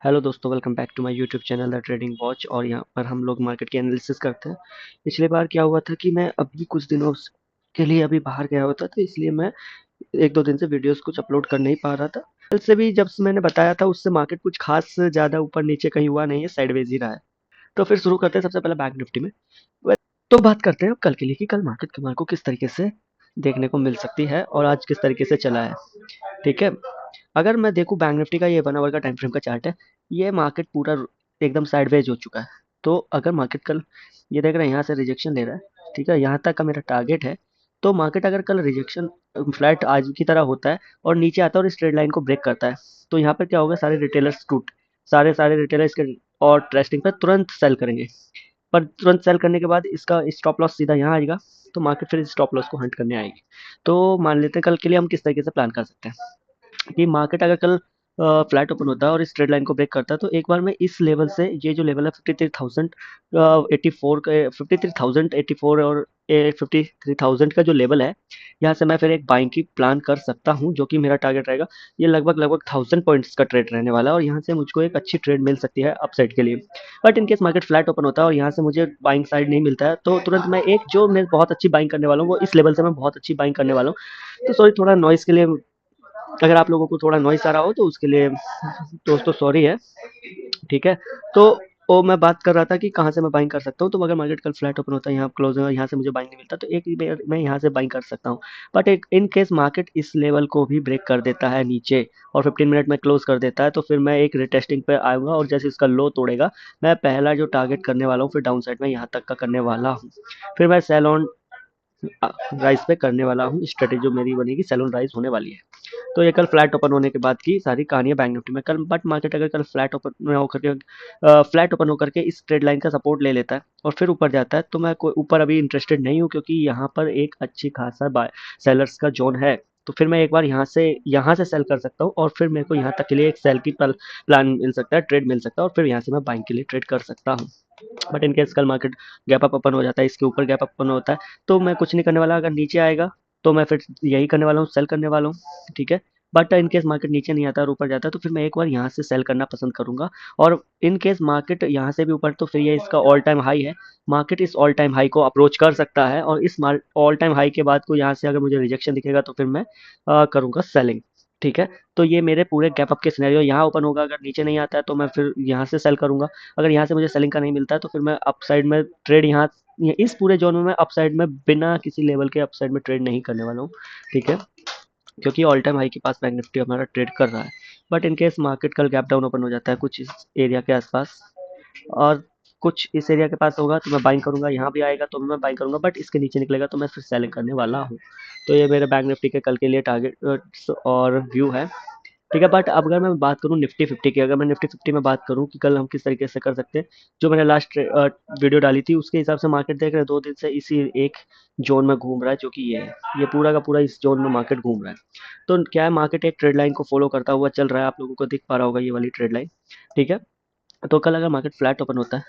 Hello दोस्तों, welcome back to my YouTube channel the trading watch. और यहाँ पर हम लोग मार्केट की एनालिसिस करते हैं। पिछली बार क्या हुआ था कि मैं अभी कुछ दिनों के लिए अभी बाहर गया हुआ था, तो इसलिए मैं एक दो दिन से वीडियोस कुछ अपलोड कर नहीं पा रहा था। कल से भी जब से मैंने बताया था उससे मार्केट कुछ खास ज़्यादा ऊपर नीचे कहीं हुआ नहीं है, साइडवेज ही रहा है। तो फिर शुरू करते हैं सबसे पहले बैंक निफ्टी में। तो बात करते हैं कल के लिए कि कल मार्केट कमाल को किस तरीके से देखने को मिल सकती है और आज किस तरीके से चला है। ठीक है, अगर मैं देखूँ बैंक निफ्टी का ये 1 आवर का टाइम फ्रेम का चार्ट है, ये मार्केट पूरा एकदम साइडवेज हो चुका है। तो अगर मार्केट कल ये देख रहे हैं यहाँ से रिजेक्शन ले रहा है, ठीक है, यहाँ तक का मेरा टारगेट है। तो मार्केट अगर कल रिजेक्शन फ्लैट आज की तरह होता है और नीचे आता है और इस ट्रेड लाइन को ब्रेक करता है, तो यहाँ पर क्या होगा, सारे रिटेलर्स टूट सारे सारे रिटेलर्स के और ट्रेस्टिंग पर तुरंत सेल करेंगे। पर तुरंत सेल करने के बाद इसका स्टॉप लॉस सीधा यहाँ आएगा, तो मार्केट फिर स्टॉप लॉस को हंट करने आएगी। तो मान लेते हैं कल के लिए हम किस तरीके से प्लान कर सकते हैं कि मार्केट अगर कल फ्लैट ओपन होता है और इस ट्रेड लाइन को ब्रेक करता है, तो एक बार मैं इस लेवल से, ये जो लेवल है 53,084 का, 53,084 और 53,000 का जो लेवल है, यहाँ से मैं फिर एक बाइंग की प्लान कर सकता हूँ, जो कि मेरा टारगेट रहेगा। ये लगभग लगभग 1000 पॉइंट्स का ट्रेड रहने वाला है और यहाँ से मुझको एक अच्छी ट्रेड मिल सकती है अपसाइड के लिए। But in case market flat open होता है और यहाँ से मुझे बाइंग साइड नहीं मिलता है, तो तुरंत मैं एक जो मैं बहुत अच्छी बाइंग करने वाला हूँ, वो इस लेवल से मैं बहुत अच्छी बाइंग करने वाला हूँ। तो सॉरी, थोड़ा नॉइस के लिए, अगर आप लोगों को थोड़ा नॉइस आ रहा हो तो उसके लिए दोस्तों सॉरी है। ठीक है, तो वो मैं बात कर रहा था कि कहाँ से मैं बाइंग कर सकता हूँ। तो अगर मार्केट कल फ्लैट ओपन होता है, यहाँ क्लोज है, यहाँ से मुझे बाइंग नहीं मिलता, तो एक मैं यहाँ से बाइंग कर सकता हूँ। बट एक इन केस मार्केट इस लेवल को भी ब्रेक कर देता है नीचे और 15 मिनट में क्लोज कर देता है, तो फिर मैं एक रिटेस्टिंग पे आऊँगा और जैसे इसका लो तोड़ेगा, मैं पहला जो टारगेट करने वाला हूँ फिर डाउन साइड में यहाँ तक का करने वाला हूँ। फिर मैं सेल ऑन राइज पे करने वाला हूँ। स्ट्रेटेजी जो मेरी बनेगी, सेल ऑन राइज होने वाली है। तो ये कल फ्लैट ओपन होने के बाद की सारी कहानी है बैंक निफ्टी में कल। बट मार्केट अगर कल फ्लैट ओपन होकर के फ्लैट ओपन होकर के इस ट्रेड लाइन का सपोर्ट ले लेता है और फिर ऊपर जाता है, तो मैं कोई ऊपर अभी इंटरेस्टेड नहीं हूँ, क्योंकि यहाँ पर एक अच्छी खासा सेलर्स का जोन है। तो फिर मैं एक बार यहाँ से सेल कर सकता हूँ और फिर मेरे को यहाँ तक के लिए एक सेल की प्लान मिल सकता है, ट्रेड मिल सकता है, और फिर यहाँ से मैं बाइंग के लिए ट्रेड कर सकता हूँ। बट इन केस कल मार्केट गैप अप ओपन हो जाता है, इसके ऊपर गैप अप ओपन होता है, तो मैं कुछ नहीं करने वाला। अगर नीचे आएगा तो मैं फिर यही करने वाला हूँ, सेल करने वाला हूँ। ठीक है, बट इन केस मार्केट नीचे नहीं आता और ऊपर जाता है, तो फिर मैं एक बार यहाँ से सेल करना पसंद करूंगा। और इन केस मार्केट यहाँ से भी ऊपर, तो फिर ये इसका ऑल टाइम हाई है, मार्केट इस ऑल टाइम हाई को अप्रोच कर सकता है, और इस ऑल टाइम हाई के बाद को यहाँ से अगर मुझे रिजेक्शन दिखेगा, तो फिर मैं करूँगा सेलिंग। ठीक है, तो ये मेरे पूरे गैप अप के सिनेरियो, यहाँ ओपन होगा, अगर नीचे नहीं आता है तो मैं फिर यहाँ से सेल करूंगा। अगर यहाँ से मुझे सेलिंग का नहीं मिलता है, तो फिर मैं अपसाइड में ट्रेड यहाँ इस पूरे जोन में मैं अपसाइड में बिना किसी लेवल के अपसाइड में ट्रेड नहीं करने वाला हूँ। ठीक है, क्योंकि ऑल टाइम हाई के पास बैंक निफ्टी हमारा ट्रेड कर रहा है। बट इन केस मार्केट कल गैप डाउन ओपन हो जाता है कुछ इस एरिया के आसपास, और कुछ इस एरिया के पास होगा, तो मैं बाइंग करूंगा। यहाँ भी आएगा तो मैं बाइंग करूंगा, बट इसके नीचे निकलेगा तो मैं फिर सेलिंग करने वाला हूँ। तो ये मेरे बैंक निफ्टी के कल के लिए टारगेट और व्यू है। ठीक है, बट अब अगर मैं बात करूँ निफ्टी फिफ्टी की, अगर मैं निफ्टी फिफ्टी में बात करूँ कि कल हम किस तरीके से कर सकते हैं, जो मैंने लास्ट वीडियो डाली थी उसके हिसाब से मार्केट देख रहे हैं 2 दिन से इसी एक जोन में घूम रहा है, जो कि ये है। ये पूरा का पूरा इस जोन में मार्केट घूम रहा है। तो क्या है, मार्केट एक ट्रेड लाइन को फॉलो करता हुआ चल रहा है, आप लोगों को दिख पा रहा होगा ये वाली ट्रेड लाइन। ठीक है, तो कल अगर मार्केट फ्लैट ओपन होता है,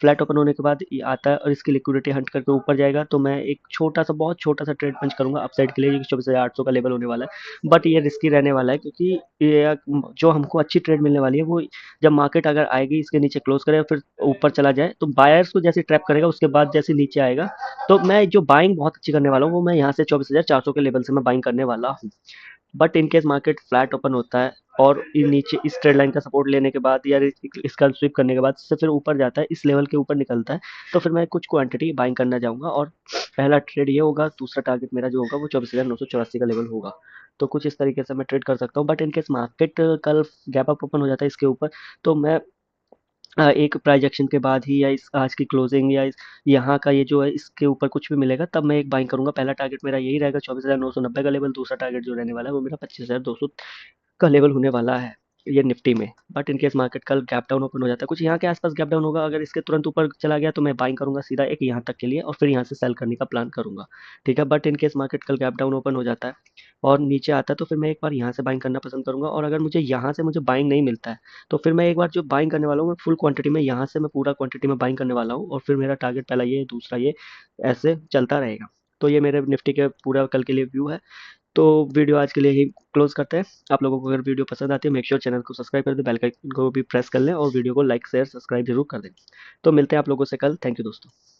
फ्लैट ओपन होने के बाद ये आता है और इसकी लिक्विडिटी हंट करके ऊपर जाएगा, तो मैं एक छोटा सा, बहुत छोटा सा ट्रेड पंच करूंगा अपसाइड के लिए, जो 24,800 का लेवल होने वाला है। बट ये रिस्की रहने वाला है, क्योंकि ये जो हमको अच्छी ट्रेड मिलने वाली है, वो जब मार्केट अगर आएगी इसके नीचे क्लोज करे और फिर ऊपर चला जाए, तो बायर्स को जैसे ट्रैप करेगा, उसके बाद जैसे नीचे आएगा, तो मैं जो बाइंग बहुत अच्छी करने वाला हूँ, वो मैं यहाँ से 24,400 के लेवल से मैं बाइंग करने वाला हूँ। But in case market flat open होता है और नीचे इस ट्रेड लाइन का सपोर्ट लेने के बाद या इसका स्विप करने के बाद से फिर ऊपर जाता है, इस लेवल के ऊपर निकलता है, तो फिर मैं कुछ क्वांटिटी बाइंग करना जाऊंगा और पहला ट्रेड ये होगा। दूसरा टारगेट मेरा जो होगा वो 24,984 का लेवल होगा। तो कुछ इस तरीके से मैं ट्रेड कर सकता हूँ। बट इन केस मार्केट कल गैप अप ओपन हो जाता है इसके ऊपर, तो मैं एक प्राइस एक्शन के बाद ही, या इस आज की क्लोजिंग, या यहाँ का ये जो है इसके ऊपर कुछ भी मिलेगा, तब मैं एक बाइंग करूंगा। पहला टारगेट मेरा यही रहेगा 24,990 का लेवल। दूसरा टारगेट जो रहने वाला है वो मेरा 25,200 का लेवल होने वाला है, ये निफ्टी में। बट इन केस मार्केट कल गैप डाउन ओपन हो जाता है, कुछ यहाँ के आसपास गैप डाउन होगा, अगर इसके तुरंत ऊपर चला गया तो मैं बाइंग करूंगा सीधा एक यहाँ तक के लिए, और फिर यहाँ से सेल करने का प्लान करूंगा। ठीक है, बट इन केस मार्केट कल गैप डाउन ओपन हो जाता है और नीचे आता है, तो फिर मैं एक बार यहाँ से बाइंग करना पसंद करूंगा। और अगर मुझे यहाँ से मुझे बाइंग नहीं मिलता है, तो फिर मैं एक बार जो बाइंग करने वाला हूँ, मैं फुल क्वांटिटी में यहाँ से मैं पूरा क्वांटिटी में बाइंग करने वाला हूँ, और फिर मेरा टारगेट पहला ये, दूसरा ये, ऐसे चलता रहेगा। तो ये मेरे निफ्टी के पूरा कल के लिए व्यू है। तो वीडियो आज के लिए ही क्लोज करते हैं। आप लोगों को अगर वीडियो पसंद आती है, मेक श्योर चैनल को सब्सक्राइब कर दें, बेल आइकन को भी प्रेस कर लें और वीडियो को लाइक शेयर सब्सक्राइब जरूर कर दें। तो मिलते हैं आप लोगों से कल। थैंक यू दोस्तों।